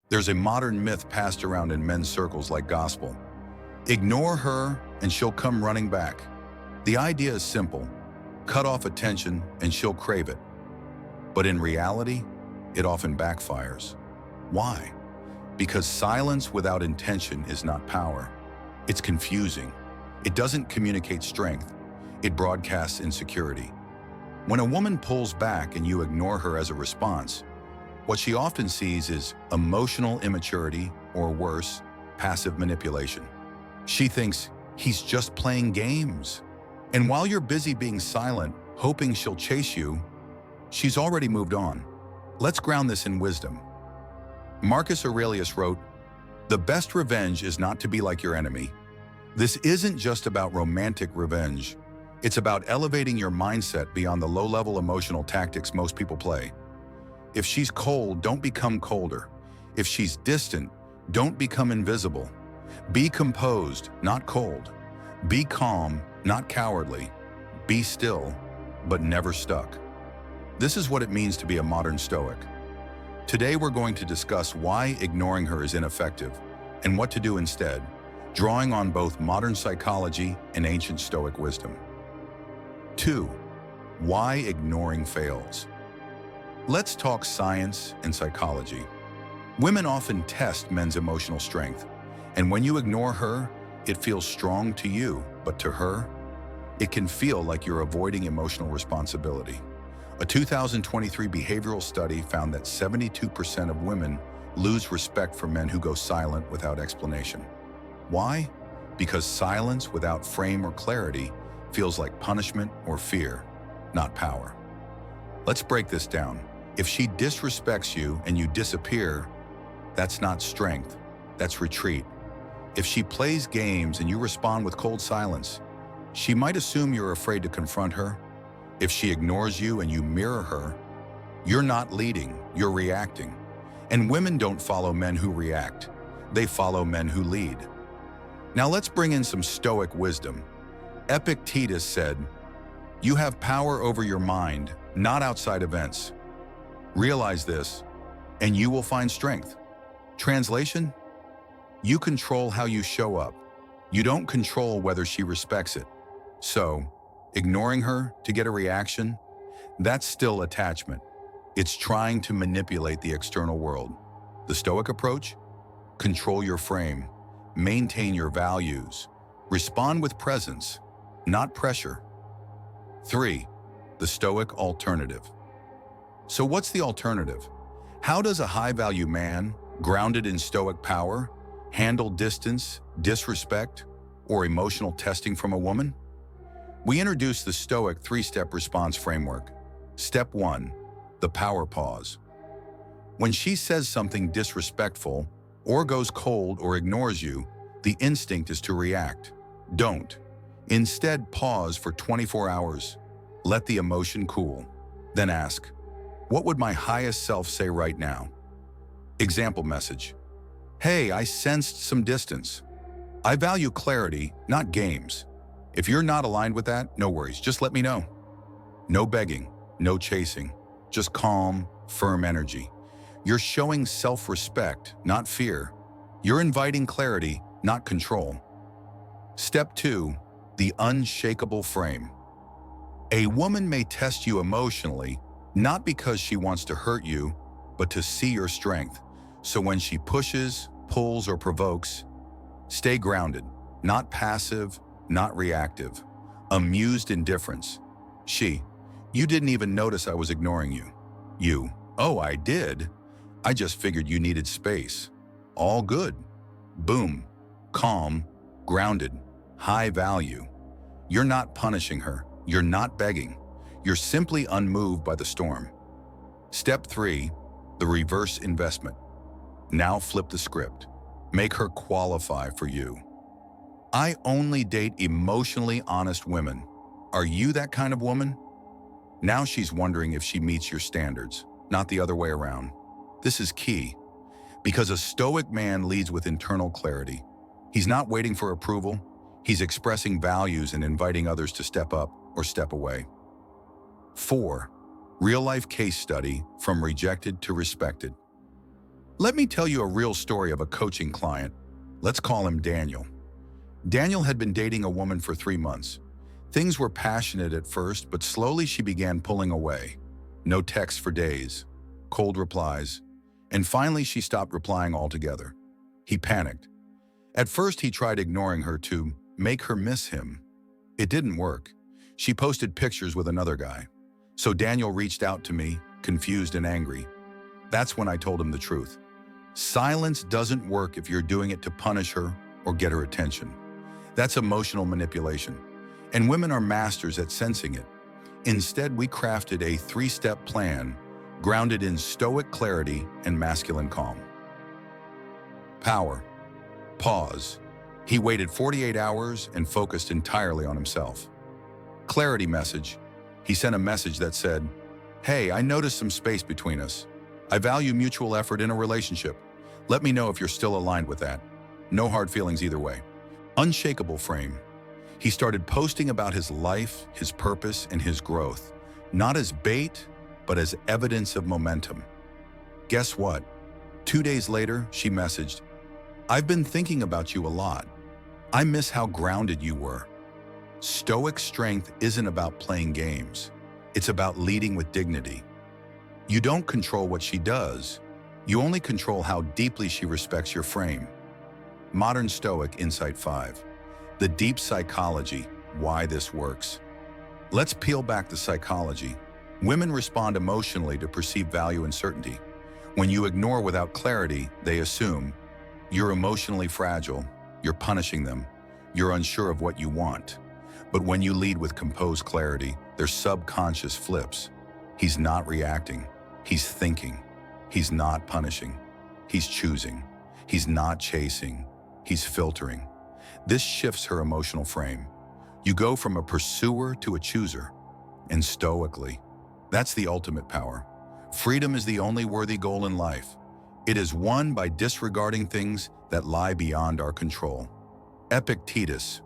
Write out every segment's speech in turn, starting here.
There's a modern myth passed around in men's circles like gospel. Ignore her and she'll come running back. The idea is simple. Cut off attention and she'll crave it. But in reality, it often backfires. Why? Because silence without intention is not power. It's confusing. It doesn't communicate strength. It broadcasts insecurity. When a woman pulls back and you ignore her as a response, what she often sees is emotional immaturity, or worse, passive manipulation. She thinks he's just playing games. And while you're busy being silent, hoping she'll chase you, she's already moved on. Let's ground this in wisdom. Marcus Aurelius wrote, "The best revenge is not to be like your enemy." This isn't just about romantic revenge. It's about elevating your mindset beyond the low-level emotional tactics most people play. If she's cold, don't become colder. If she's distant, don't become invisible. Be composed, not cold. Be calm, not cowardly. Be still, but never stuck. This is what it means to be a modern Stoic. Today we're going to discuss why ignoring her is ineffective and what to do instead, drawing on both modern psychology and ancient Stoic wisdom. 2. Why ignoring fails. Let's talk science and psychology. Women often test men's emotional strength, and when you ignore her, it feels strong to you, but to her, it can feel like you're avoiding emotional responsibility. A 2023 behavioral study found that 72% of women lose respect for men who go silent without explanation. Why? Because silence without frame or clarity feels like punishment or fear, not power. Let's break this down. If she disrespects you and you disappear, that's not strength, that's retreat. If she plays games and you respond with cold silence, she might assume you're afraid to confront her. If she ignores you and you mirror her, you're not leading, you're reacting. And women don't follow men who react, they follow men who lead. Now let's bring in some Stoic wisdom. Epictetus said, "You have power over your mind, not outside events. Realize this, and you will find strength." Translation? You control how you show up. You don't control whether she respects it. So, ignoring her to get a reaction, that's still attachment. It's trying to manipulate the external world. The Stoic approach? Control your frame. Maintain your values. Respond with presence, not pressure. 3. The Stoic alternative. So what's the alternative? How does a high-value man, grounded in Stoic power, handle distance, disrespect, or emotional testing from a woman? We introduce the Stoic 3-step response framework. Step 1, the power pause. When she says something disrespectful, or goes cold or ignores you, the instinct is to react. Don't. Instead, pause for 24 hours. Let the emotion cool. Then ask, what would my highest self say right now? Example message. Hey, I sensed some distance. I value clarity, not games. If you're not aligned with that, no worries, just let me know. No begging, no chasing, just calm, firm energy. You're showing self-respect, not fear. You're inviting clarity, not control. Step 2, the unshakable frame. A woman may test you emotionally, not because she wants to hurt you, but to see your strength. So when she pushes, pulls, or provokes, stay grounded, not passive, not reactive. Amused indifference. You didn't even notice I was ignoring you. You, oh, I did. I just figured you needed space. All good. Boom. Calm, grounded, high value. You're not punishing her. You're not begging. You're simply unmoved by the storm. Step 3, the reverse investment. Now flip the script. Make her qualify for you. I only date emotionally honest women. Are you that kind of woman? Now she's wondering if she meets your standards, not the other way around. This is key, because a Stoic man leads with internal clarity. He's not waiting for approval. He's expressing values and inviting others to step up or step away. 4. Real-life case study from rejected to respected. Let me tell you a real story of a coaching client. Let's call him Daniel. Daniel had been dating a woman for 3 months. Things were passionate at first, but slowly she began pulling away. No texts for days, cold replies, and finally she stopped replying altogether. He panicked. At first he tried ignoring her to make her miss him. It didn't work. She posted pictures with another guy. So Daniel reached out to me, confused and angry. That's when I told him the truth. Silence doesn't work if you're doing it to punish her or get her attention. That's emotional manipulation. And women are masters at sensing it. Instead, we crafted a 3-step plan grounded in Stoic clarity and masculine calm. Power. Pause. He waited 48 hours and focused entirely on himself. Clarity message. He sent a message that said, "Hey, I noticed some space between us. I value mutual effort in a relationship. Let me know if you're still aligned with that. No hard feelings either way." Unshakable frame. He started posting about his life, his purpose, and his growth, not as bait, but as evidence of momentum. Guess what? 2 days later, she messaged, "I've been thinking about you a lot. I miss how grounded you were." Stoic strength isn't about playing games. It's about leading with dignity. You don't control what she does. You only control how deeply she respects your frame. Modern Stoic Insight 5. The deep psychology, why this works. Let's peel back the psychology. Women respond emotionally to perceived value and certainty. When you ignore without clarity, they assume you're emotionally fragile, you're punishing them, you're unsure of what you want. But when you lead with composed clarity, their subconscious flips. He's not reacting, he's thinking. He's not punishing, he's choosing. He's not chasing, he's filtering. This shifts her emotional frame. You go from a pursuer to a chooser. And stoically, that's the ultimate power. Freedom is the only worthy goal in life. It is won by disregarding things that lie beyond our control. Epictetus.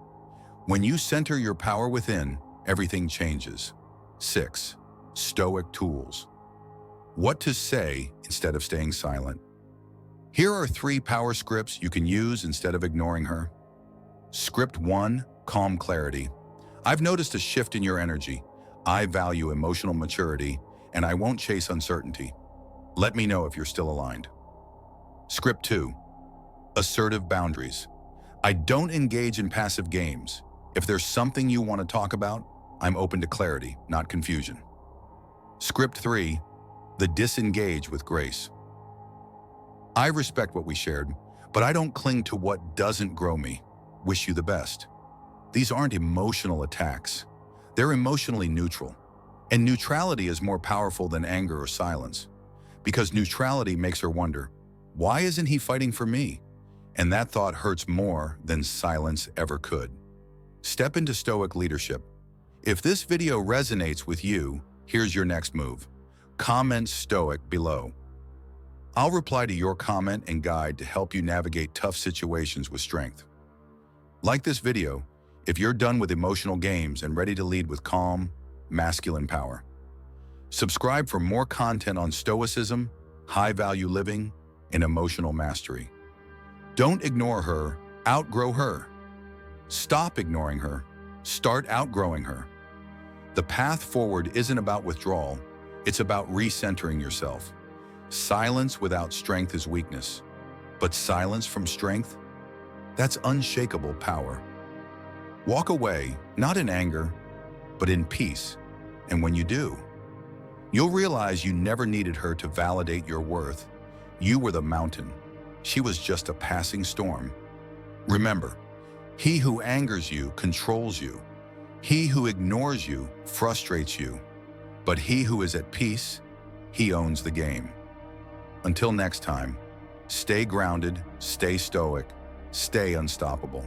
When you center your power within, everything changes. 6. Stoic tools. What to say instead of staying silent. Here are 3 power scripts you can use instead of ignoring her. Script 1, calm clarity. I've noticed a shift in your energy. I value emotional maturity, and I won't chase uncertainty. Let me know if you're still aligned. Script 2, assertive boundaries. I don't engage in passive games. If there's something you want to talk about, I'm open to clarity, not confusion. Script 3, the disengage with grace. I respect what we shared, but I don't cling to what doesn't grow me. Wish you the best. These aren't emotional attacks. They're emotionally neutral. And neutrality is more powerful than anger or silence. Because neutrality makes her wonder, why isn't he fighting for me? And that thought hurts more than silence ever could. Step into Stoic leadership. If this video resonates with you, here's your next move. Comment Stoic below. I'll reply to your comment and guide to help you navigate tough situations with strength. Like this video, if you're done with emotional games and ready to lead with calm, masculine power. Subscribe for more content on Stoicism, high-value living, and emotional mastery. Don't ignore her, outgrow her. Stop ignoring her, start outgrowing her. The path forward isn't about withdrawal, it's about recentering yourself. Silence without strength is weakness, but silence from strength, that's unshakable power. Walk away, not in anger, but in peace. And when you do, you'll realize you never needed her to validate your worth. You were the mountain. She was just a passing storm. Remember, he who angers you controls you. He who ignores you frustrates you. But he who is at peace, he owns the game. Until next time, stay grounded, stay stoic, stay unstoppable.